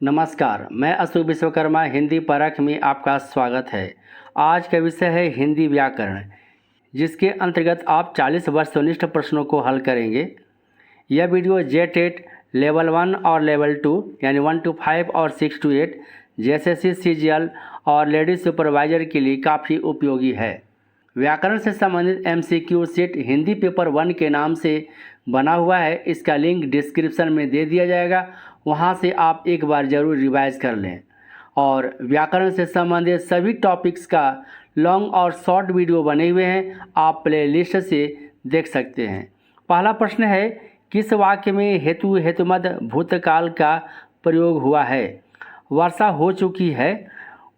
नमस्कार, मैं अशोक विश्वकर्मा हिंदी परख में आपका स्वागत है। आज का विषय है हिंदी व्याकरण, जिसके अंतर्गत आप 40 वस्तुनिष्ठ प्रश्नों को हल करेंगे। यह वीडियो जेटेट लेवल 1 और लेवल 2 यानी 1 to 5 और 6 to 8 जेएसएससी सीजीएल और लेडीज सुपरवाइजर के लिए काफ़ी उपयोगी है। व्याकरण से संबंधित एमसीक्यू सेट हिंदी पेपर 1 के नाम से बना हुआ है। इसका लिंक डिस्क्रिप्शन में दे दिया जाएगा, वहां से आप एक बार ज़रूर रिवाइज कर लें। और व्याकरण से संबंधित सभी टॉपिक्स का लॉन्ग और शॉर्ट वीडियो बने हुए हैं, आप प्लेलिस्ट से देख सकते हैं। पहला प्रश्न है, किस वाक्य में हेतु हेतुमद भूतकाल का प्रयोग हुआ है? वर्षा हो चुकी है,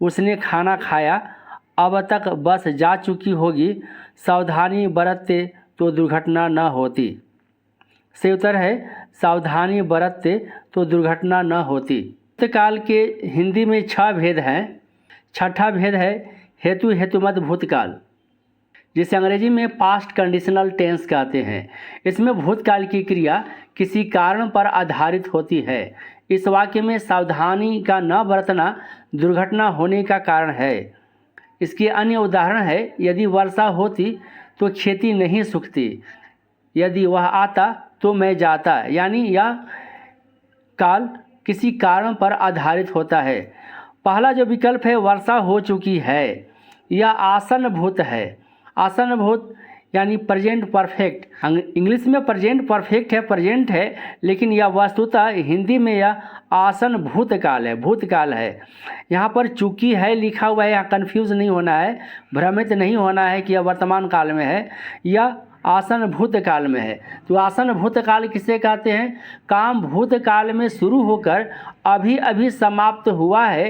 उसने खाना खाया, अब तक बस जा चुकी होगी, सावधानी बरतते तो दुर्घटना न होती। सही उत्तर है सावधानी बरतते तो दुर्घटना न होती। भूतकाल के हिंदी में 6 भेद हैं। छठा भेद है हेतु हेतुमद भूतकाल, जिसे अंग्रेजी में पास्ट कंडीशनल टेंस कहते हैं। इसमें भूतकाल की क्रिया किसी कारण पर आधारित होती है। इस वाक्य में सावधानी का न बरतना दुर्घटना होने का कारण है। इसके अन्य उदाहरण है, यदि वर्षा होती तो खेती नहीं सूखती, यदि वह आता तो मैं जाता, यानी यह काल किसी कारण पर आधारित होता है। पहला जो विकल्प है वर्षा हो चुकी है, यह आसन भूत है। आसन भूत यानी प्रेजेंट परफेक्ट, इंग्लिश में प्रेजेंट परफेक्ट है, प्रेजेंट है, लेकिन यह वस्तुतः हिंदी में यह आसन भूतकाल है, भूतकाल है। यहाँ पर चूकी है लिखा हुआ है, यहाँ कन्फ्यूज़ नहीं होना है, भ्रमित नहीं होना है कि यह वर्तमान काल में है, यह आसन भूतकाल में है। तो आसन भूतकाल किसे कहते हैं? काम भूतकाल में शुरू होकर अभी अभी समाप्त हुआ है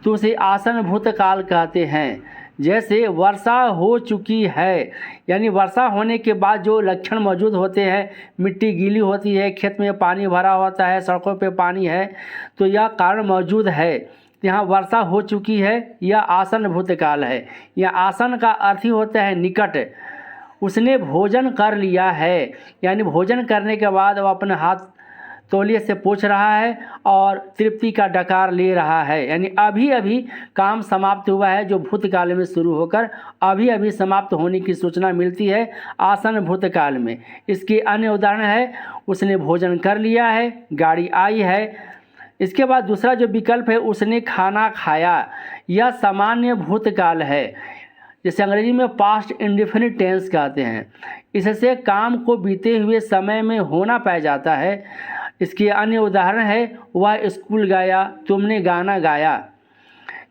तो उसे आसन भूतकाल कहते हैं। जैसे वर्षा हो चुकी है, यानी वर्षा होने के बाद जो लक्षण मौजूद होते हैं, मिट्टी गीली होती है, खेत में पानी भरा होता है, सड़कों पे पानी है, तो यह कारण मौजूद है। यहाँ वर्षा हो चुकी है, यह आसन भूतकाल है। यह आसन का अर्थ ही होता है निकट। उसने भोजन कर लिया है, यानी भोजन करने के बाद वह अपने हाथ तौलिए से पोंछ रहा है और तृप्ति का डकार ले रहा है, यानी अभी अभी काम समाप्त हुआ है, जो भूतकाल में शुरू होकर अभी अभी समाप्त होने की सूचना मिलती है आसन भूतकाल में। इसके अन्य उदाहरण है, उसने भोजन कर लिया है, गाड़ी आई है। इसके बाद दूसरा जो विकल्प है उसने खाना खाया, यह सामान्य भूतकाल है, जिसे अंग्रेजी में पास्ट इंडेफिनिट टेंस कहते हैं। इससे काम को बीते हुए समय में होना पाया जाता है। इसके अन्य उदाहरण है, वह स्कूल गया, तुमने गाना गाया।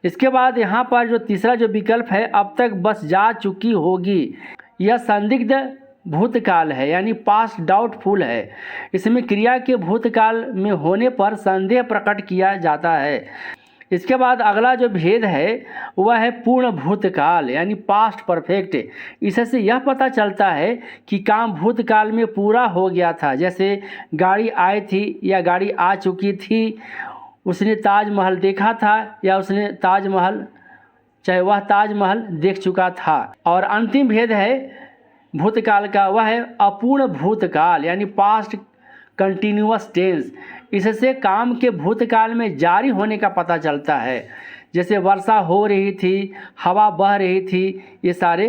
इसके बाद यहाँ पर जो तीसरा जो विकल्प है, अब तक बस जा चुकी होगी, यह संदिग्ध भूतकाल है, यानी पास्ट डाउटफुल है। इसमें क्रिया के भूतकाल में होने पर संदेह प्रकट किया जाता है। इसके बाद अगला जो भेद है वह है पूर्ण भूतकाल, यानी पास्ट परफेक्ट। इससे यह पता चलता है कि काम भूतकाल में पूरा हो गया था। जैसे गाड़ी आई थी या गाड़ी आ चुकी थी, उसने ताजमहल देखा था या उसने ताजमहल, चाहे वह ताजमहल देख चुका था। और अंतिम भेद है भूतकाल का, वह है अपूर्ण भूतकाल, यानी पास्ट कंटिन्यूअस टेंस। इससे काम के भूतकाल में जारी होने का पता चलता है। जैसे वर्षा हो रही थी, हवा बह रही थी, ये सारे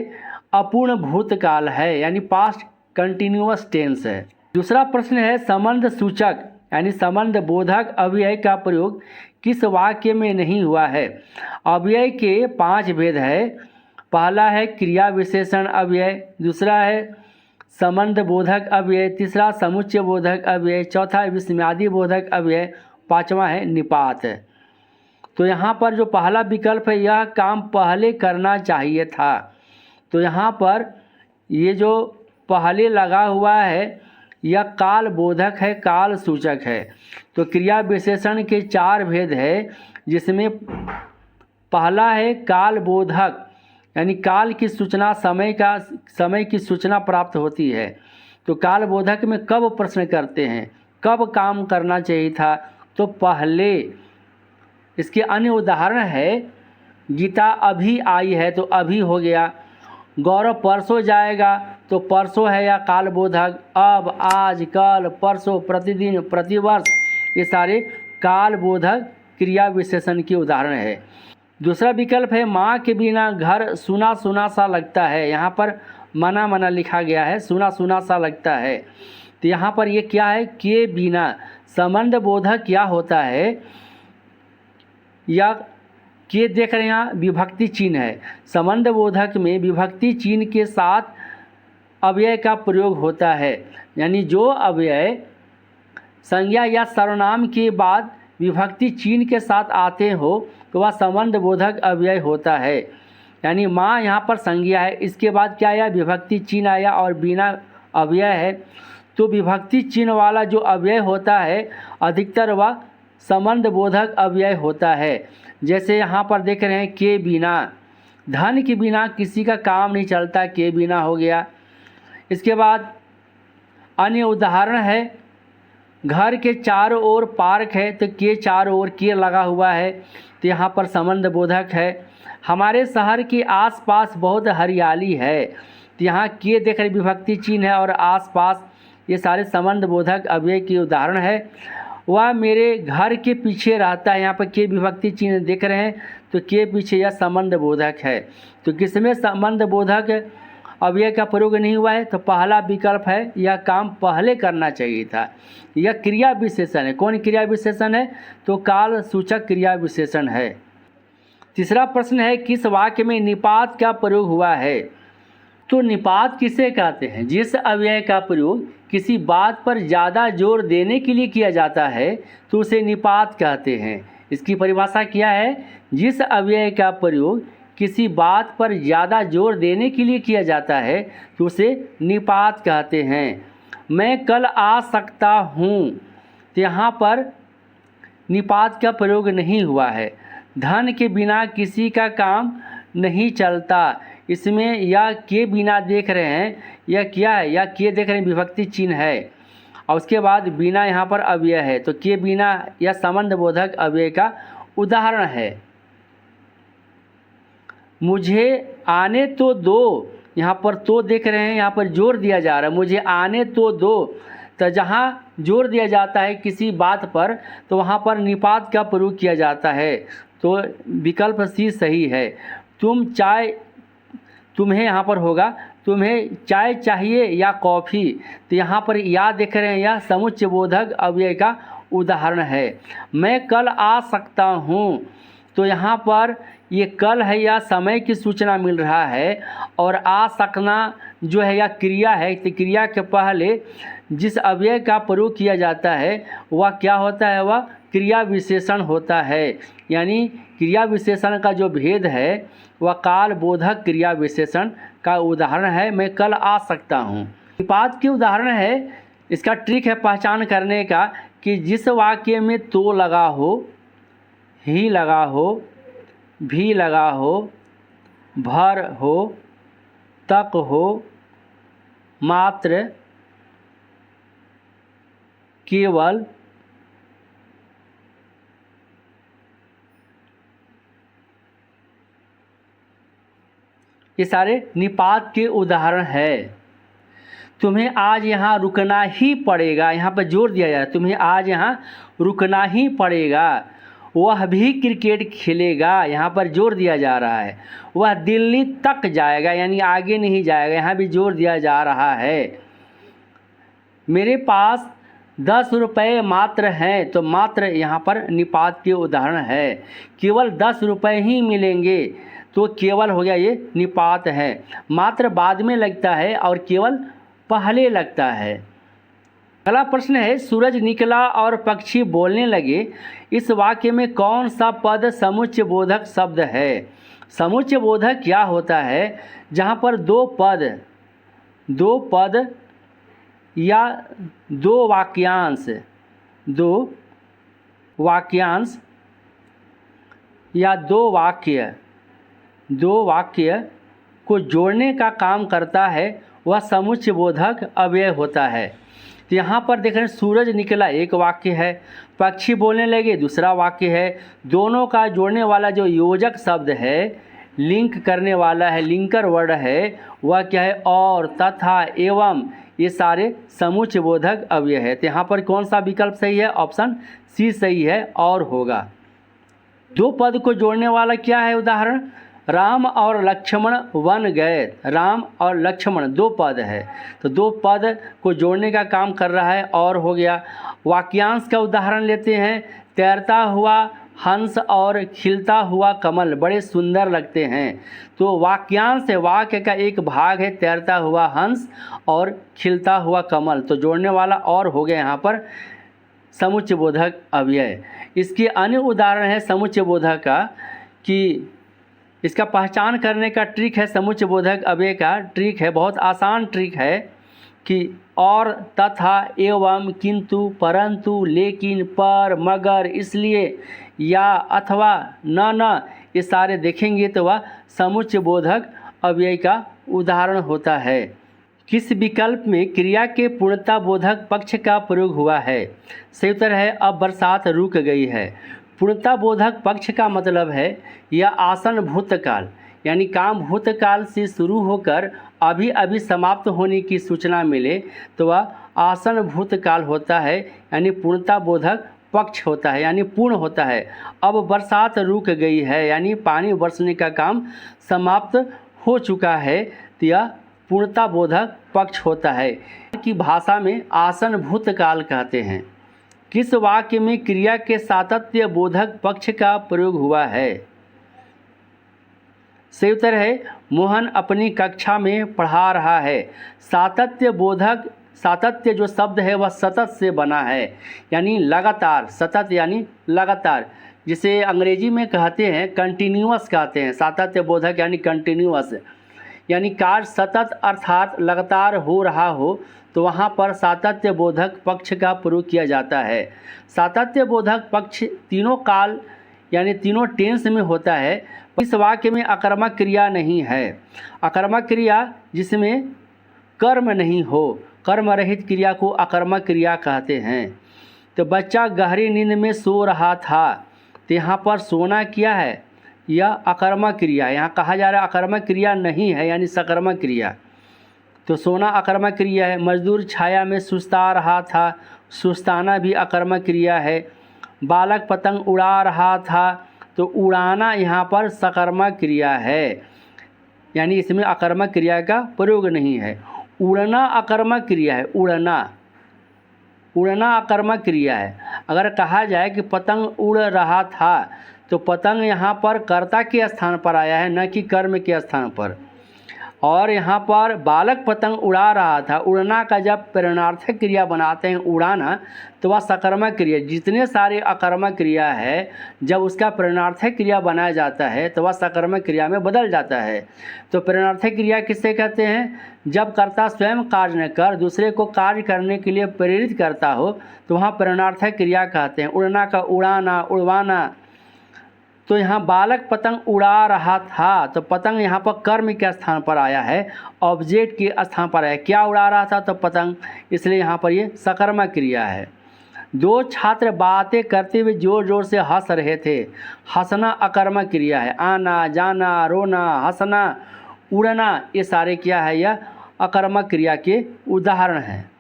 अपूर्ण भूतकाल है, यानी पास्ट कंटिन्यूअस टेंस है। दूसरा प्रश्न है, संबंध सूचक यानी संबंध बोधक अव्यय का प्रयोग किस वाक्य में नहीं हुआ है? अव्यय के 5 भेद है। पहला है क्रिया विशेषण अव्यय, दूसरा है संबंध बोधक अव्यय, तीसरा समुच्चय बोधक अव्यय, चौथा विस्मयादि बोधक अव्यय, पांचवा है निपात। तो यहाँ पर जो पहला विकल्प है, यह काम पहले करना चाहिए था, तो यहाँ पर ये जो पहले लगा हुआ है यह काल बोधक है, काल सूचक है। तो क्रिया विशेषण के 4 भेद है, जिसमें पहला है काल बोधक, यानी काल की सूचना, समय की सूचना प्राप्त होती है। तो काल बोधक में कब प्रश्न करते हैं, कब काम करना चाहिए था, तो पहले। इसके अन्य उदाहरण है, गीता अभी आई है तो अभी हो गया, गौरव परसों जाएगा तो परसों है या काल बोधक, अब, आज, कल, परसों, प्रतिदिन, प्रतिवर्ष, ये सारे कालबोधक क्रिया विशेषण की उदाहरण है। दूसरा विकल्प है माँ के बिना घर सुना सुना सा लगता है। यहाँ पर मना मना लिखा गया है, सुना सुना सा लगता है। तो यहाँ पर ये क्या है, के बिना संबंध बोधक क्या होता है, या के देख रहे हैं यहाँ विभक्ति चिन्ह है। संबंध बोधक में विभक्ति चिन्ह के साथ अव्यय का प्रयोग होता है, यानी जो अव्यय संज्ञा या सर्वनाम के बाद विभक्ति चिन्ह के साथ आते हो तो वह संबंध बोधक अव्यय होता है। यानी माँ यहाँ पर संज्ञा है, इसके बाद क्या आया, विभक्ति चिन्ह आया और बिना अव्यय है, तो विभक्ति चिन्ह वाला जो अव्यय होता है अधिकतर वह संबंध बोधक अव्यय होता है। जैसे यहाँ पर देख रहे हैं के बिना, धन के बिना किसी का काम नहीं चलता, के बिना हो गया। इसके बाद अन्य उदाहरण है, घर के चारों ओर पार्क है तो के चारों ओर के लगा हुआ है, तो यहाँ पर संबंध बोधक है। हमारे शहर के आसपास बहुत हरियाली है, तो यहाँ के देख रहे विभक्ति चिन्ह है और आसपास, ये सारे संबंध बोधक अव्यय के उदाहरण है। वह मेरे घर के पीछे रहता है, यहाँ पर के विभक्ति चिन्ह देख रहे हैं, तो के पीछे यह संबंध बोधक है। तो किसमें संबंध बोधक अव्यय का प्रयोग नहीं हुआ है, तो पहला विकल्प है, यह काम पहले करना चाहिए था। यह क्रिया विशेषण है। कौन क्रिया विशेषण है, तो काल सूचक क्रिया विशेषण है। तीसरा प्रश्न है, किस वाक्य में निपात का प्रयोग हुआ है। तो निपात किसे कहते हैं, जिस अव्यय का प्रयोग किसी बात पर ज़्यादा जोर देने के लिए किया जाता है तो उसे निपात कहते हैं। इसकी परिभाषा क्या है, जिस अव्यय का प्रयोग किसी बात पर ज़्यादा जोर देने के लिए किया जाता है तो उसे निपात कहते हैं। मैं कल आ सकता हूँ, तो यहाँ पर निपात का प्रयोग नहीं हुआ है। धन के बिना किसी का काम नहीं चलता, इसमें या के बिना देख रहे हैं, यह क्या है, या के देख रहे हैं विभक्ति चिन्ह है, और उसके बाद बिना यहाँ पर अव्यय है, तो के बिना यह संबंध बोधक अव्यय का उदाहरण है। मुझे आने तो दो, यहाँ पर तो देख रहे हैं, यहाँ पर जोर दिया जा रहा है, मुझे आने तो दो, तो जहाँ जोर दिया जाता है किसी बात पर तो वहाँ पर निपात का प्रयोग किया जाता है, तो विकल्प सी सही है। तुम्हें यहाँ पर होगा, तुम्हें चाय चाहिए या कॉफ़ी, तो यहाँ पर या देख रहे हैं, यह समुच्चय बोधक अव्यय का उदाहरण है। मैं कल आ सकता हूँ, तो यहाँ पर ये कल है या समय की सूचना मिल रहा है, और आ सकना जो है या क्रिया है, तो क्रिया के पहले जिस अव्यय का प्रयोग किया जाता है वह क्या होता है, वह क्रिया विशेषण होता है। यानी क्रिया विशेषण का जो भेद है वह काल बोधक क्रिया विशेषण का उदाहरण है। मैं कल आ सकता हूँ। निपात के उदाहरण है, इसका ट्रिक है पहचान करने का कि जिस वाक्य में तो लगा हो, ही लगा हो, भी लगा हो, भर हो, तक हो, मात्र, केवल, ये सारे निपात के उदाहरण है। तुम्हें आज यहाँ रुकना ही पड़ेगा, यहाँ पर जोर दिया जा रहा है, तुम्हें आज यहाँ रुकना ही पड़ेगा। वह भी क्रिकेट खेलेगा, यहाँ पर जोर दिया जा रहा है। वह दिल्ली तक जाएगा, यानी आगे नहीं जाएगा, यहाँ भी जोर दिया जा रहा है। मेरे पास 10 रुपये मात्र हैं, तो मात्र यहाँ पर निपात के उदाहरण है। केवल 10 रुपये ही मिलेंगे, तो केवल हो गया, ये निपात है। मात्र बाद में लगता है और केवल पहले लगता है। अगला प्रश्न है, सूरज निकला और पक्षी बोलने लगे, इस वाक्य में कौन सा पद समुच्चय बोधक शब्द है। समुच्चय बोधक क्या होता है, जहाँ पर दो पद या दो वाक्यांश या दो वाक्य को जोड़ने का काम करता है, वह समुच्चय बोधक अव्यय होता है। तो यहाँ पर देख रहे हैं, सूरज निकला एक वाक्य है, पक्षी बोलने लगे दूसरा वाक्य है। दोनों का जोड़ने वाला जो योजक शब्द है, लिंक करने वाला है, लिंकर वर्ड है, वह क्या है, और, तथा, एवं, ये सारे समुच्चय बोधक अव्यय है। तो यहाँ पर कौन सा विकल्प सही है? ऑप्शन सी सही है और होगा। दो पद को जोड़ने वाला क्या है? उदाहरण, राम और लक्ष्मण वन गए। राम और लक्ष्मण दो पद है, तो दो पद को जोड़ने का काम कर रहा है और हो गया। वाक्यांश का उदाहरण लेते हैं, तैरता हुआ हंस और खिलता हुआ कमल बड़े सुंदर लगते हैं। तो वाक्यांश है, वाक्य का एक भाग है तैरता हुआ हंस और खिलता हुआ कमल, तो जोड़ने वाला और हो गया यहाँ पर समुच्चय बोधक अव्यय। इसके अन्य उदाहरण है समुच्चय बोधक का, कि इसका पहचान करने का ट्रिक है समुच्चय बोधक अव्यय का ट्रिक है, बहुत आसान ट्रिक है कि और, तथा, एवं, किंतु, परंतु, लेकिन, पर, मगर, इसलिए, या, अथवा, न, ये सारे देखेंगे तो वह समुच्चय बोधक अव्यय का उदाहरण होता है। किस विकल्प में क्रिया के पूर्णता बोधक पक्ष का प्रयोग हुआ है? सही उत्तर है अब बरसात रुक गई है। पूर्णता बोधक पक्ष का मतलब है यह आसन भूतकाल, यानी काम भूतकाल से शुरू होकर अभी अभी समाप्त होने की सूचना मिले तो वह आसन भूतकाल होता है, यानी पूर्णता बोधक पक्ष होता है, यानी पूर्ण होता है। अब बरसात रुक गई है, यानी पानी बरसने का काम समाप्त हो चुका है, तो यह पूर्णता बोधक पक्ष होता है, कि भाषा में आसन भूतकाल कहते हैं। किस वाक्य में क्रिया के सातत्य बोधक पक्ष का प्रयोग हुआ है? सही उत्तर है, मोहन अपनी कक्षा में पढ़ा रहा है। सातत्य बोधक, सातत्य जो शब्द है वह सतत से बना है, यानी लगातार, सतत यानी लगातार, जिसे अंग्रेजी में कहते हैं कंटिन्यूअस कहते हैं। सातत्य बोधक यानी कंटिन्यूअस, यानी कार्य सतत अर्थात लगातार हो रहा हो तो वहाँ पर सातत्य बोधक पक्ष का प्रयोग किया जाता है। सातत्य बोधक पक्ष तीनों काल यानी तीनों टेंस में होता है। इस वाक्य में अकर्मक क्रिया नहीं है। अकर्मक क्रिया जिसमें कर्म नहीं हो, कर्म रहित क्रिया को अकर्मक क्रिया कहते हैं। तो बच्चा गहरी नींद में सो रहा था, तो यहाँ पर सोना क्या है? यह अकर्मक क्रिया, यहाँ कहा जा रहा है अकर्मक क्रिया नहीं है, यानी सकर्मक क्रिया। तो सोना अकर्मक क्रिया है। मजदूर छाया में सुस्ता रहा था, सुस्ताना भी अकर्मक क्रिया है। बालक पतंग उड़ा रहा था, तो उड़ाना यहाँ पर सकर्मक क्रिया है, यानी इसमें अकर्मक क्रिया का प्रयोग नहीं है। उड़ना अकर्मक क्रिया है, उड़ना, उड़ना अकर्मक क्रिया है। अगर कहा जाए कि पतंग उड़ रहा था, तो पतंग यहाँ पर कर्ता के स्थान पर आया है, न कि कर्म के स्थान पर। और यहाँ पर बालक पतंग उड़ा रहा था, उड़ना का जब प्रेरणार्थक क्रिया बनाते हैं उड़ाना, तो वह सकर्मक क्रिया। जितने सारे अकर्मक क्रिया है, जब उसका प्रेरणार्थक क्रिया बनाया जाता है तो वह सकर्मक क्रिया में बदल जाता है। तो प्रेरणार्थक क्रिया किससे कहते हैं? जब कर्ता स्वयं कार्य न कर दूसरे को कार्य करने के लिए प्रेरित करता हो तो वहाँ प्रेरणार्थक क्रिया कहते हैं। उड़ना का उड़ाना, उड़वाना। तो यहाँ बालक पतंग उड़ा रहा था, तो पतंग यहाँ पर कर्म के स्थान पर आया है, ऑब्जेक्ट के स्थान पर आया है। क्या उड़ा रहा था? तो पतंग, इसलिए यहाँ पर ये सकर्मक क्रिया है। दो छात्र बातें करते हुए जोर जोर से हंस रहे थे। हंसना अकर्मक क्रिया है। आना, जाना, रोना, हंसना, उड़ना, ये सारे क्या है? यह अकर्मक क्रिया के उदाहरण हैं।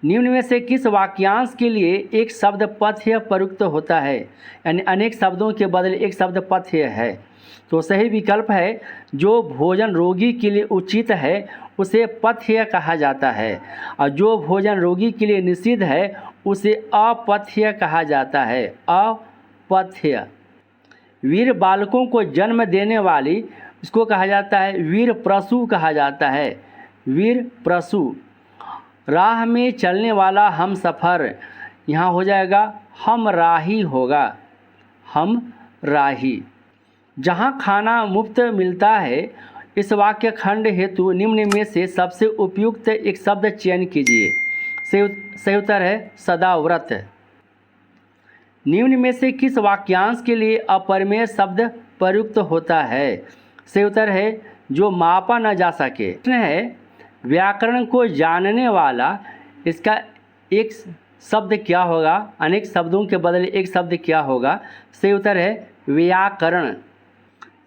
निम्न में से किस वाक्यांश के लिए एक शब्द पथ्य प्रयुक्त होता है? यानी अनेक शब्दों के बदले एक शब्द पथ्य है। तो सही विकल्प है, जो भोजन रोगी के लिए उचित है उसे पथ्य कहा जाता है, और जो भोजन रोगी के लिए निषिद्ध है उसे अपथ्य कहा जाता है। अपथ्य। वीर बालकों को जन्म देने वाली, इसको कहा जाता है वीर प्रसू कहा जाता है, वीर प्रसू। राह में चलने वाला हम सफ़र, यहाँ हो जाएगा हम राही होगा, हम राही। जहाँ खाना मुफ्त मिलता है, इस वाक्य खंड हेतु निम्न में से सबसे उपयुक्त एक शब्द चयन कीजिए। सही उत्तर है सदाव्रत। निम्न में से किस वाक्यांश के लिए अपरिमेय शब्द प्रयुक्त होता है? सही उत्तर है जो मापा न जा सके। प्रश्न है, व्याकरण को जानने वाला, इसका एक शब्द क्या होगा? अनेक शब्दों के बदले एक शब्द क्या होगा? सही उत्तर है व्याकरण।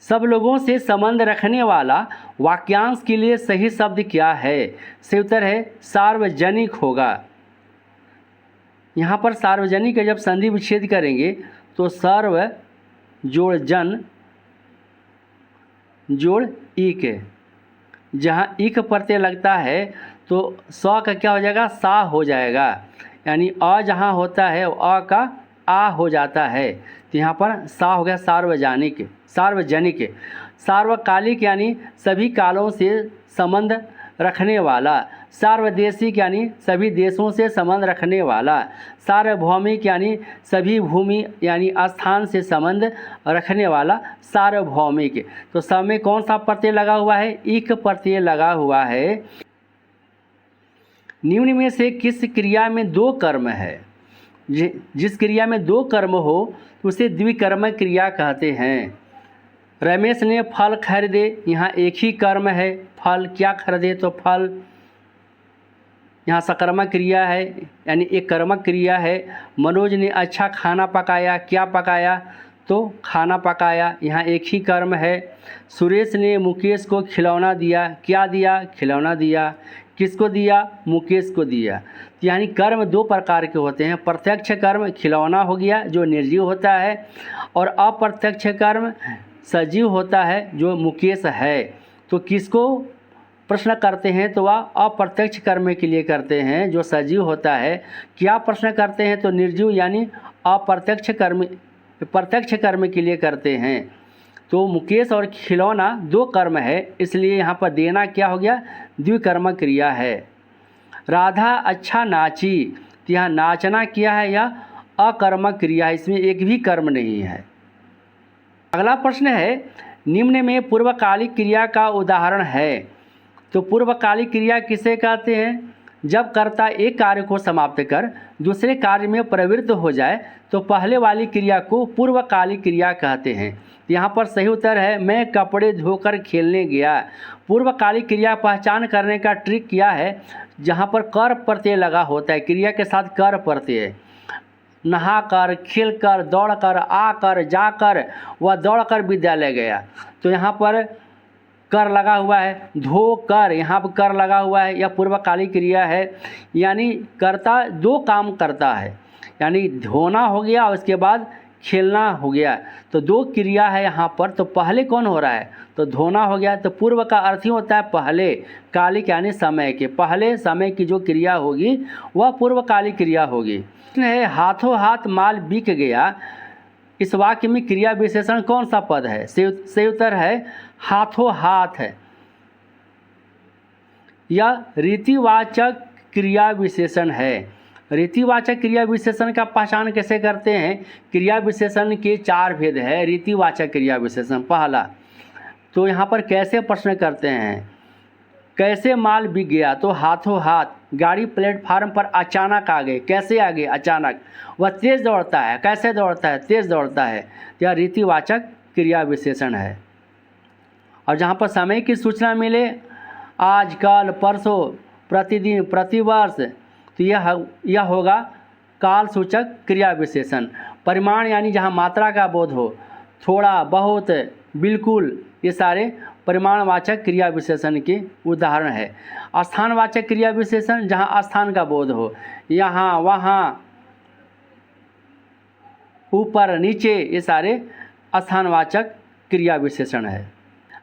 सब लोगों से संबंध रखने वाला वाक्यांश के लिए सही शब्द क्या है? सही उत्तर है सार्वजनिक होगा। यहाँ पर सार्वजनिक का जब संधि विच्छेद करेंगे तो सर्व जोड़ जन जोड़ इक, जहाँ इक प्रत्यय लगता है तो स का क्या हो जाएगा? सा हो जाएगा, यानी अ जहाँ होता है अ का आ हो जाता है, तो यहाँ पर सा हो गया सार्वजनिक। सार्वजनिक सार्वकालिक यानी सभी कालों से संबंध रखने वाला। सार्वदेशिक यानी सभी देशों से संबंध रखने वाला। सार्वभौमिक यानी सभी भूमि यानी स्थान से संबंध रखने वाला सार्वभौमिक। तो सब में कौन सा प्रत्यय लगा हुआ है? इक प्रत्यय लगा हुआ है। निम्न में से किस क्रिया में दो कर्म है? जिस क्रिया में दो कर्म हो उसे द्विकर्मक क्रिया कहते हैं। रमेश ने फल खरीदे, यहाँ एक ही कर्म है फल, क्या खरीदे? तो फल। यहाँ सकर्मक क्रिया है यानी एक कर्मक क्रिया है। मनोज ने अच्छा खाना पकाया, क्या पकाया? तो खाना पकाया, यहाँ एक ही कर्म है। सुरेश ने मुकेश को खिलौना दिया, क्या दिया? खिलौना दिया। किसको दिया? मुकेश को दिया। तो यानी कर्म दो प्रकार के होते हैं। प्रत्यक्ष कर्म खिलौना हो गया जो निर्जीव होता है, और अप्रत्यक्ष कर्म सजीव होता है जो मुकेश है। तो किसको प्रश्न करते हैं? तो वह अप्रत्यक्ष कर्म के लिए करते हैं जो सजीव होता है। क्या प्रश्न करते हैं? तो निर्जीव यानी अप्रत्यक्ष कर्म प्रत्यक्ष कर्म के लिए करते हैं। तो मुकेश और खिलौना दो कर्म है, इसलिए यहाँ पर देना क्या हो गया? द्विकर्मक क्रिया है। राधा अच्छा नाची, तो यहाँ नाचना क्या है? यह अकर्मक क्रिया है, इसमें एक भी कर्म नहीं है। अगला प्रश्न है निम्न में पूर्वकालिक क्रिया का उदाहरण है। तो पूर्वकालिक क्रिया किसे कहते हैं? जब कर्ता एक कार्य को समाप्त कर दूसरे कार्य में प्रवृत्त हो जाए तो पहले वाली क्रिया को पूर्वकालिक क्रिया कहते हैं। यहाँ पर सही उत्तर है मैं कपड़े धोकर खेलने गया। पूर्वकालिक क्रिया पहचान करने का ट्रिक क्या है? जहाँ पर कर प्रत्यय लगा होता है, क्रिया के साथ कर प्रत्यय। नहाकर, खेलकर, दौड़कर, आकर, जाकर, वह दौड़कर विद्यालय गया, तो यहाँ पर कर लगा हुआ है। धोकर, यहाँ पर कर लगा हुआ है, यह पूर्वकालिक क्रिया है। यानी कर्ता दो काम करता है, यानी धोना हो गया और उसके बाद खेलना हो गया, तो दो क्रिया है यहाँ पर। तो पहले कौन हो रहा है? तो धोना हो गया। तो पूर्व का अर्थ ही होता है पहले, कालिक यानी समय के, पहले समय की जो क्रिया होगी वह पूर्वकालिक क्रिया होगी। है हाथों हाथ माल बिक गया, इस वाक्य में क्रिया विशेषण कौन सा पद है? सही उत्तर है हाथों हाथ है। यह रीतिवाचक क्रिया विशेषण है। रीतिवाचक क्रिया विशेषण का पहचान कैसे करते हैं? क्रिया विशेषण के चार भेद है। रीतिवाचक क्रिया विशेषण पहला, तो यहाँ पर कैसे प्रश्न करते हैं? कैसे माल बिक गया? तो हाथों हाथ। गाड़ी प्लेटफार्म पर अचानक आ गए, कैसे आ गए? अचानक। वह तेज़ दौड़ता है, कैसे दौड़ता है? तेज़ दौड़ता है। यह रीतिवाचक क्रिया विशेषण है। और जहाँ पर समय की सूचना मिले, आज, कल, परसों, प्रतिदिन, प्रतिवर्ष, तो यह होगा काल सूचक क्रिया विशेषण। परिमाण यानी जहाँ मात्रा का बोध हो, थोड़ा, बहुत, बिल्कुल, ये सारे परिमाणवाचक क्रिया विशेषण के उदाहरण है। स्थानवाचक क्रिया विशेषण जहाँ स्थान का बोध हो, यहाँ, वहाँ, ऊपर, नीचे, ये सारे स्थानवाचक क्रिया विशेषण है।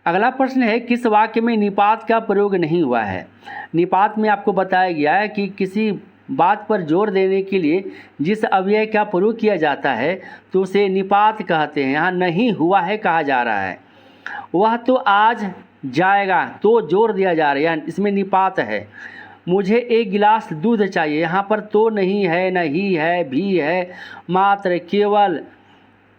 अगला प्रश्न है किस वाक्य में निपात का प्रयोग नहीं हुआ है? निपात में आपको बताया गया है कि किसी बात पर जोर देने के लिए जिस अव्यय का प्रयोग किया जाता है तो उसे निपात कहते हैं। यहाँ नहीं हुआ है कहा जा रहा है। वह तो आज जाएगा, तो जोर दिया जा रहा है, इसमें निपात है। मुझे एक गिलास दूध चाहिए, यहाँ पर तो नहीं है, नहीं है, भी है, मात्र, केवल,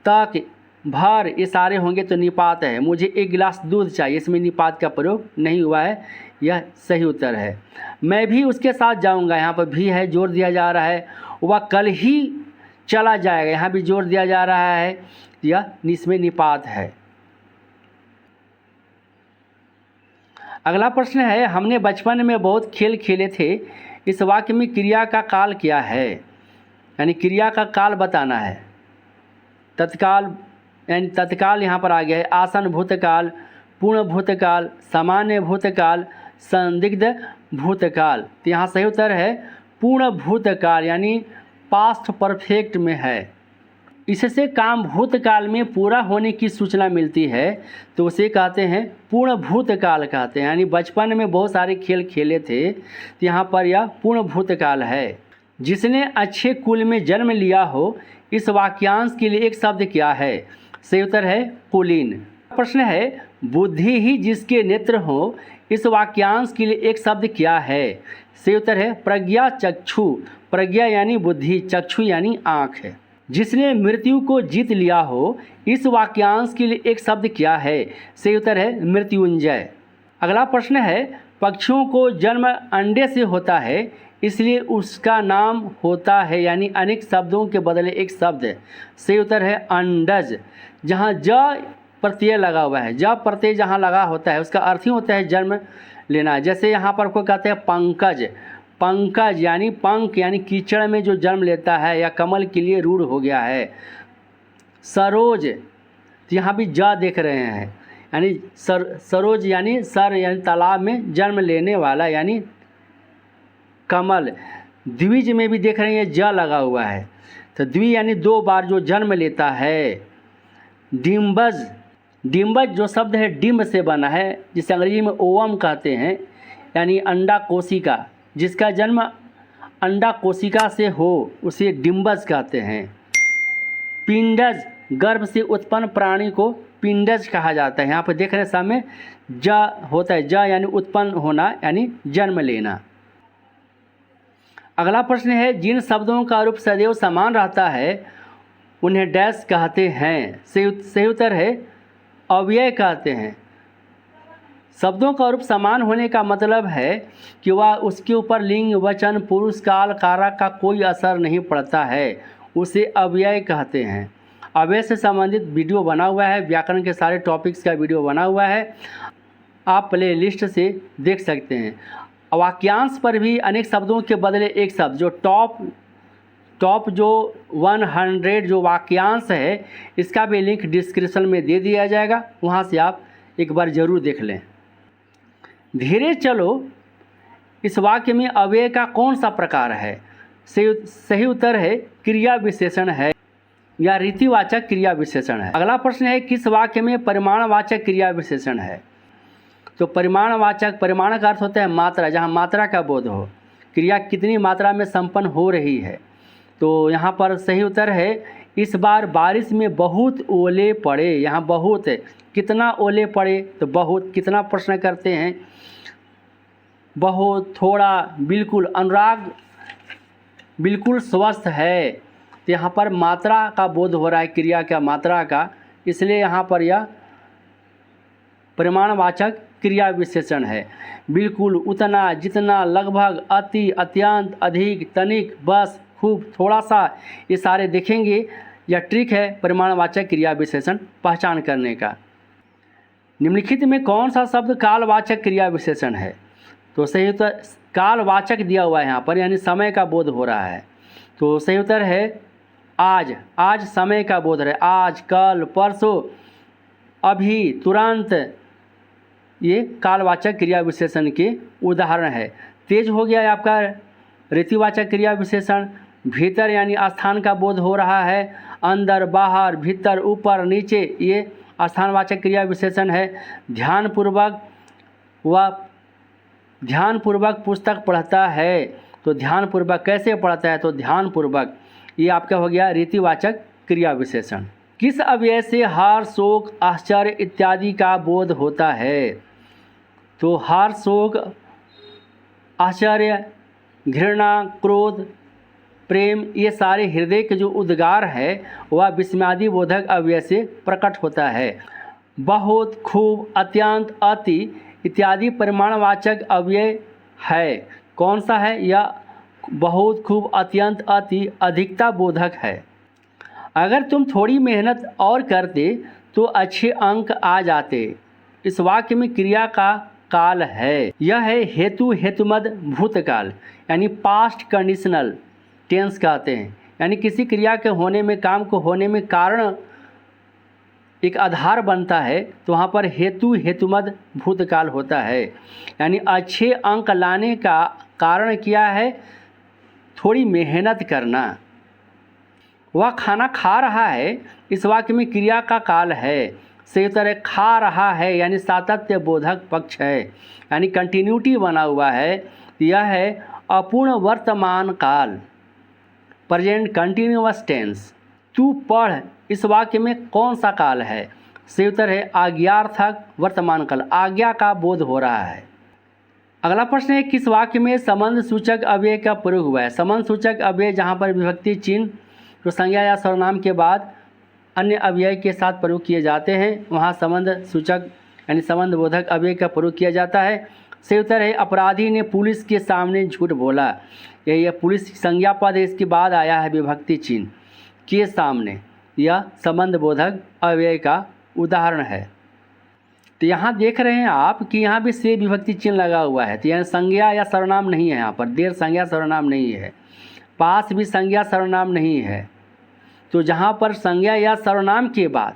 तक, भर, ये सारे होंगे तो निपात है। मुझे एक गिलास दूध चाहिए, इसमें निपात का प्रयोग नहीं हुआ है, यह सही उत्तर है। मैं भी उसके साथ जाऊंगा, यहाँ पर भी है, जोर दिया जा रहा है। वह कल ही चला जाएगा, यहाँ भी जोर दिया जा रहा है, यह इसमें निपात है। अगला प्रश्न है हमने बचपन में बहुत खेल खेले थे, इस वाक्य में क्रिया का काल क्या है? यानी क्रिया का काल बताना है। तत्काल यानी तत्काल यहाँ पर आ गया है। आसन भूतकाल, पूर्ण भूतकाल, सामान्य भूतकाल, संदिग्ध भूतकाल। तो यहाँ सही उत्तर है पूर्ण भूतकाल, यानी पास्ट परफेक्ट में है। इससे काम भूतकाल में पूरा होने की सूचना मिलती है तो उसे कहते हैं पूर्ण भूतकाल कहते हैं। यानी बचपन में बहुत सारे खेल खेले थे तो यहाँ पर यह पूर्ण भूतकाल है। जिसने अच्छे कुल में जन्म लिया हो, इस वाक्यांश के लिए एक शब्द क्या है? सही उत्तर है कुलीन। प्रश्न है बुद्धि ही जिसके नेत्र हो, इस वाक्यांश के लिए एक शब्द क्या है? सही उत्तर है प्रज्ञा चक्षु। प्रज्ञा यानी बुद्धि, चक्षु यानी आँख है। जिसने मृत्यु को जीत लिया हो, इस वाक्यांश के लिए एक शब्द क्या है? सही उत्तर है मृत्युंजय। अगला प्रश्न है पक्षियों को जन्म अंडे से होता है, इसलिए उसका नाम होता है, यानी अनेक शब्दों के बदले एक शब्द है। सही उत्तर है अंडज। जहाँ ज प्रत्यय लगा हुआ है, ज प्रत्यय जहाँ लगा होता है उसका अर्थ ही होता है जन्म लेना। जैसे यहाँ पर को कहते हैं पंकज। पंकज यानी पंख यानी कीचड़ में जो जन्म लेता है या कमल के लिए रूढ़ हो गया है। सरोज, यहाँ भी जा देख रहे हैं, यानी सरोज यानी सर यानी तालाब में जन्म लेने वाला यानी कमल। द्विज में भी देख रहे हैं जा लगा हुआ है, तो द्वि यानी दो बार जो जन्म लेता है। डिम्बज, डिम्बज जो शब्द है डिम्ब से बना है, जिसे अंग्रेजी में ओवम कहते हैं, यानी अंडा कोशिका। जिसका जन्म अंडा कोशिका से हो उसे डिम्बज कहते हैं। पिंडज, गर्भ से उत्पन्न प्राणी को पिंडज कहा जाता है। यहाँ पर देख रहे हैं सामने ज होता है, ज यानी उत्पन्न होना यानी जन्म लेना। अगला प्रश्न है जिन शब्दों का रूप सदैव समान रहता है उन्हें डैश कहते हैं? सही उत्तर है अव्यय कहते हैं। शब्दों का रूप समान होने का मतलब है कि वह उसके ऊपर लिंग, वचन, पुरुष, काल, कारक का कोई असर नहीं पड़ता है, उसे अव्यय कहते हैं। अव्यय से संबंधित वीडियो बना हुआ है, व्याकरण के सारे टॉपिक्स का वीडियो बना हुआ है, आप प्ले लिस्ट से देख सकते हैं। वाक्यांश पर भी अनेक शब्दों के बदले एक शब्द, जो टॉप जो 100 जो वाक्यांश है, इसका भी लिंक डिस्क्रिप्शन में दे दिया जाएगा, वहाँ से आप एक बार ज़रूर देख लें। धीरे चलो, इस वाक्य में अव्यय का कौन सा प्रकार है? सही उत्तर है क्रिया विशेषण है या रीतिवाचक क्रिया विशेषण है। अगला प्रश्न है किस वाक्य में परिमाणवाचक क्रिया विशेषण है? तो परिमाणवाचक, परिमाण का अर्थ होता है मात्रा, जहाँ मात्रा का बोध हो, क्रिया कितनी मात्रा में संपन्न हो रही है। तो यहाँ पर सही उत्तर है इस बार बारिश में बहुत ओले पड़े। यहाँ बहुत है, कितना ओले पड़े? तो बहुत। कितना प्रश्न करते हैं? बहुत, थोड़ा, बिल्कुल। अनुराग बिल्कुल स्वस्थ है, तो यहाँ पर मात्रा का बोध हो रहा है, क्रिया का मात्रा का, इसलिए यहाँ पर यह परिमाणवाचक क्रिया विशेषण है। बिल्कुल, उतना, जितना, लगभग, अति, अत्यंत, अधिक, तनिक, बस, खूब, थोड़ा सा, ये सारे देखेंगे। यह ट्रिक है परिमाणवाचक क्रिया विशेषण पहचान करने का। निम्नलिखित में कौन सा शब्द कालवाचक क्रिया विशेषण है? तो सही उत्तर कालवाचक दिया हुआ है यहाँ पर, यानी समय का बोध हो रहा है। तो सही उत्तर है आज। आज समय का बोध है, आज, कल, परसों, अभी, तुरंत, ये कालवाचक क्रिया विशेषण के उदाहरण है। तेज हो गया है आपका रीतिवाचक क्रिया विशेषण। भीतर यानी स्थान का बोध हो रहा है, अंदर, बाहर, भीतर, ऊपर, नीचे, ये स्थानवाचक क्रिया विशेषण है। ध्यानपूर्वक, वह ध्यानपूर्वक पुस्तक पढ़ता है, तो ध्यानपूर्वक कैसे पढ़ता है? तो ध्यानपूर्वक, ये आपका हो गया रीतिवाचक क्रिया विशेषण। किस अव्यय से हार, शोक, आश्चर्य इत्यादि का बोध होता है? तो हार, शोक, आश्चर्य, घृणा, क्रोध, प्रेम, ये सारे हृदय के जो उद्गार है वह विस्मयादि बोधक अव्यय से प्रकट होता है। बहुत, खूब, अत्यंत, अति इत्यादि परिमाणवाचक अव्यय है। कौन सा है? यह बहुत, खूब, अत्यंत, अति अधिकता बोधक है। अगर तुम थोड़ी मेहनत और करते तो अच्छे अंक आ जाते। इस वाक्य में क्रिया का काल है, यह है हेतु, हेतुमद, भूतकाल, यानी पास्ट कंडीशनल टेंस कहते हैं। यानी किसी क्रिया के होने में, काम को होने में कारण एक आधार बनता है तो वहाँ पर हेतु हेतुमद भूतकाल होता है। यानी अच्छे अंक लाने का कारण क्या है? थोड़ी मेहनत करना। वह खाना खा रहा है, इस वाक्य में क्रिया का काल है। सही उत्तर है खा रहा है, यानी सातत्य बोधक पक्ष है, यानी कंटिन्यूटी बना हुआ है। यह है अपूर्ण वर्तमान काल, प्रेजेंट कंटिन्यूअस टेंस। तू पढ़, इस वाक्य में कौन सा काल है? सही उत्तर है आज्ञार्थक वर्तमान काल, आज्ञा का बोध हो रहा है। अगला प्रश्न है किस वाक्य में संबंध सूचक अव्यय का प्रयोग हुआ है? संबंध सूचक अव्यय जहाँ पर विभक्ति चिन्ह जो संज्ञा या सर्वनाम के बाद अन्य अव्यय के साथ प्रयोग किए जाते हैं, वहाँ संबंध सूचक यानी संबंध बोधक अव्यय का प्रयोग किया जाता है। सही उत्तर है अपराधी ने पुलिस के सामने झूठ बोला। यह पुलिस संज्ञा पद है, इसके बाद आया है विभक्ति चिन्ह के सामने। यह संबंध बोधक अव्यय का उदाहरण है। तो यहाँ देख रहे हैं आप कि यहाँ भी से विभक्ति चिन्ह लगा हुआ है, तो यहाँ संज्ञा या सर्वनाम नहीं है। यहाँ पर देर संज्ञा सर्वनाम नहीं है, पास भी संज्ञा सर्वनाम नहीं है। तो जहाँ पर संज्ञा या सर्वनाम के बाद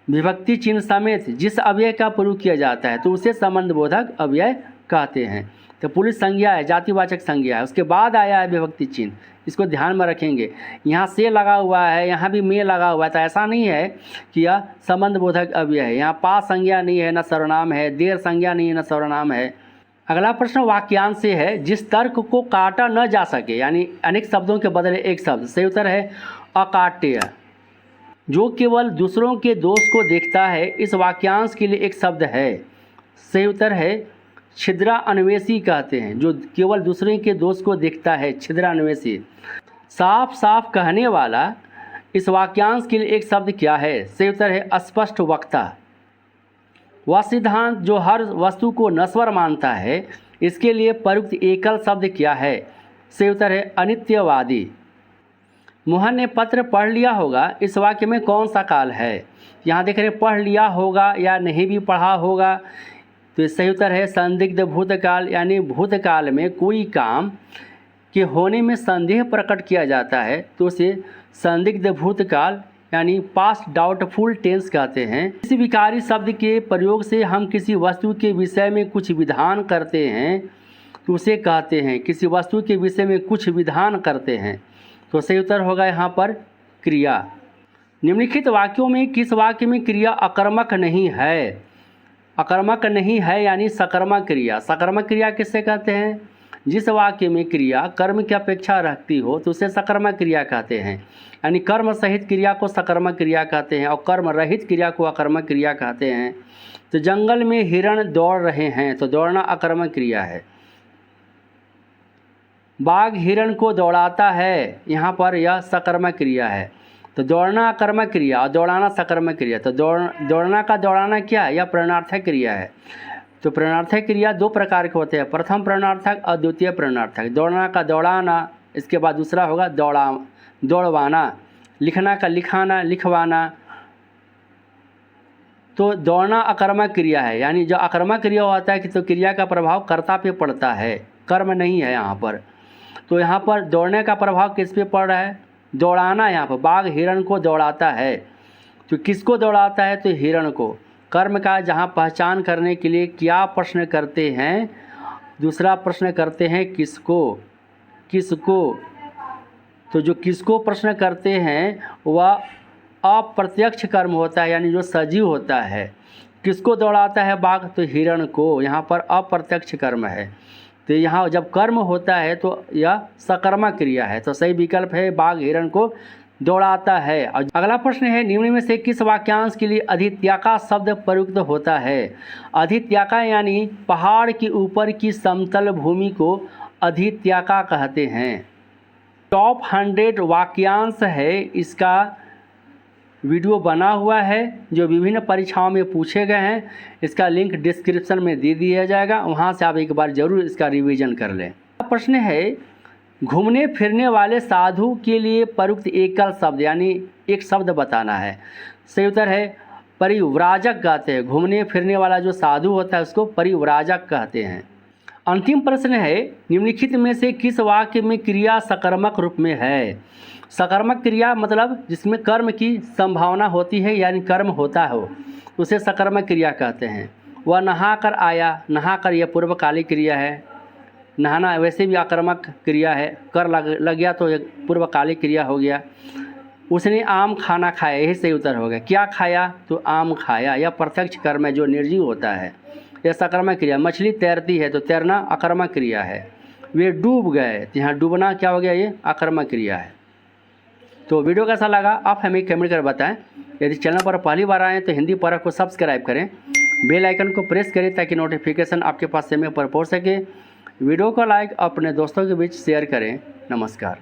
विभक्ति चिन्ह समेत जिस अव्यय का प्रयोग किया जाता है तो उसे संबंध बोधक अव्यय कहते हैं। तो पुलिस संज्ञा है, जातिवाचक संज्ञा है, उसके बाद आया है विभक्ति चिन्ह, इसको ध्यान में रखेंगे। यहाँ से लगा हुआ है, यहाँ भी में लगा हुआ है, तो ऐसा नहीं है कि यह संबंध बोधक अव्यय है। यहाँ पास संज्ञा नहीं है, न सर्वनाम है, देर संज्ञा नहीं है, न सर्वनाम है। अगला प्रश्न वाक्यांश से है जिस तर्क को काटा न जा सके, यानी अनेक शब्दों के बदले एक शब्द। सही उत्तर है अकाट्य। जो केवल दूसरों के दोष को देखता है, इस वाक्यांश के लिए एक शब्द है। सही उत्तर है छिद्रान्वेषी कहते हैं, जो केवल दूसरे के दोष को देखता है, छिद्रान्वेषी। साफ साफ कहने वाला, इस वाक्यांश के लिए एक शब्द क्या है? सही उत्तर है अस्पष्ट वक्ता। वह सिद्धांत जो हर वस्तु को नश्वर मानता है, इसके लिए प्रयुक्त एकल शब्द क्या है? सही उत्तर है अनित्यवादी। मोहन ने पत्र पढ़ लिया होगा, इस वाक्य में कौन सा काल है? यहाँ देख रहे हैं पढ़ लिया होगा या नहीं भी पढ़ा होगा, तो सही उत्तर है संदिग्ध भूतकाल, यानी भूतकाल में कोई काम के होने में संदेह प्रकट किया जाता है तो उसे संदिग्ध भूतकाल यानी पास्ट डाउटफुल टेंस कहते हैं। किसी विकारी शब्द के प्रयोग से हम किसी वस्तु के विषय में कुछ विधान करते हैं तो उसे कहते हैं, किसी वस्तु के विषय में कुछ विधान करते हैं, तो सही उत्तर होगा यहाँ पर क्रिया। निम्नलिखित वाक्यों में किस वाक्य में क्रिया अकर्मक नहीं है? अकर्मक नहीं है यानी सकर्मक क्रिया। सकर्मक क्रिया किससे कहते हैं? जिस वाक्य में क्रिया कर्म की अपेक्षा रखती हो तो उसे सकर्मक क्रिया कहते हैं, यानी कर्म सहित क्रिया को सकर्मक क्रिया कहते हैं और कर्म रहित क्रिया को अकर्मक क्रिया कहते हैं। तो जंगल में हिरण दौड़ रहे हैं, तो दौड़ना अकर्मक क्रिया है। बाघ हिरण को दौड़ाता है, यहाँ पर यह सकर्मक क्रिया है। तो दौड़ना अकर्मक क्रिया और दौड़ाना सकर्मक क्रिया। तो दौड़ना का दौड़ाना क्या है? यह प्रेरणार्थक क्रिया है। तो प्रेरणार्थक क्रिया दो प्रकार के होते हैं, प्रथम प्रेरणार्थक और द्वितीय प्रेरणार्थक। दौड़ना का दौड़ाना, इसके बाद दूसरा होगा दौड़वाना। लिखना का लिखाना, लिखवाना। तो दौड़ना अकर्मक क्रिया है, यानी जो अकर्मक क्रिया होता है कि तो क्रिया का प्रभाव कर्ता पे पड़ता है, कर्म नहीं है यहाँ पर। तो यहाँ पर दौड़ने का प्रभाव किस पे पड़ रहा है? दौड़ाना। यहाँ पर बाघ हिरण को दौड़ाता है, तो किसको दौड़ाता है? तो हिरण को। कर्म का जहाँ पहचान करने के लिए क्या प्रश्न करते हैं? दूसरा प्रश्न करते हैं किसको, किसको। तो जो किसको प्रश्न करते हैं वह अप्रत्यक्ष कर्म होता है, यानी जो सजीव होता है। किसको दौड़ाता है बाघ? तो हिरण को। यहाँ पर अप्रत्यक्ष कर्म है, तो यहाँ जब कर्म होता है तो यह सकर्मक क्रिया है। तो सही विकल्प है बाघ हिरण को दौड़ाता है। और अगला प्रश्न है निम्न में से किस वाक्यांश के लिए अधित्याका शब्द प्रयुक्त होता है? अधित्याका यानी पहाड़ के ऊपर की समतल भूमि को अधित्याका कहते हैं। टॉप 100 वाक्यांश है, इसका वीडियो बना हुआ है जो विभिन्न परीक्षाओं में पूछे गए हैं। इसका लिंक डिस्क्रिप्शन में दे दिया जाएगा, वहां से आप एक बार जरूर इसका रिवीजन कर लें। प्रश्न है घूमने फिरने वाले साधु के लिए प्रयुक्त एकल शब्द, यानी एक शब्द बताना है। सही उत्तर है परिव्राजक कहते हैं। घूमने फिरने वाला जो साधु होता है उसको परिव्राजक कहते हैं। अंतिम प्रश्न है निम्नलिखित में से किस वाक्य में क्रिया सकर्मक रूप में है? सकर्मक क्रिया मतलब जिसमें कर्म की संभावना होती है यानी कर्म होता हो, उसे सकर्मक क्रिया कहते हैं। वह नहा कर आया, नहा कर यह पूर्वकालिक क्रिया है। नहाना वैसे भी आकर्मक क्रिया है, कर लग गया तो एक पूर्वकालिक क्रिया हो गया। उसने आम खाना खाया, यही सही उत्तर हो गया। क्या खाया? तो आम खाया। यह प्रत्यक्ष कर्म है जो निर्जीव होता है, यह सकर्मक क्रिया। मछली तैरती है तो तैरना अकर्मक क्रिया है। वे डूब गए, यहाँ डूबना क्या हो गया? ये अकर्मक क्रिया है। तो वीडियो कैसा लगा आप हमें कमेंट कर बताएं। यदि चैनल पर पहली बार आएँ तो हिंदी परख को सब्सक्राइब करें, बेल आइकन को प्रेस करें ताकि नोटिफिकेशन आपके पास समय पर पहुंच सके। वीडियो को लाइक अपने दोस्तों के बीच शेयर करें। नमस्कार।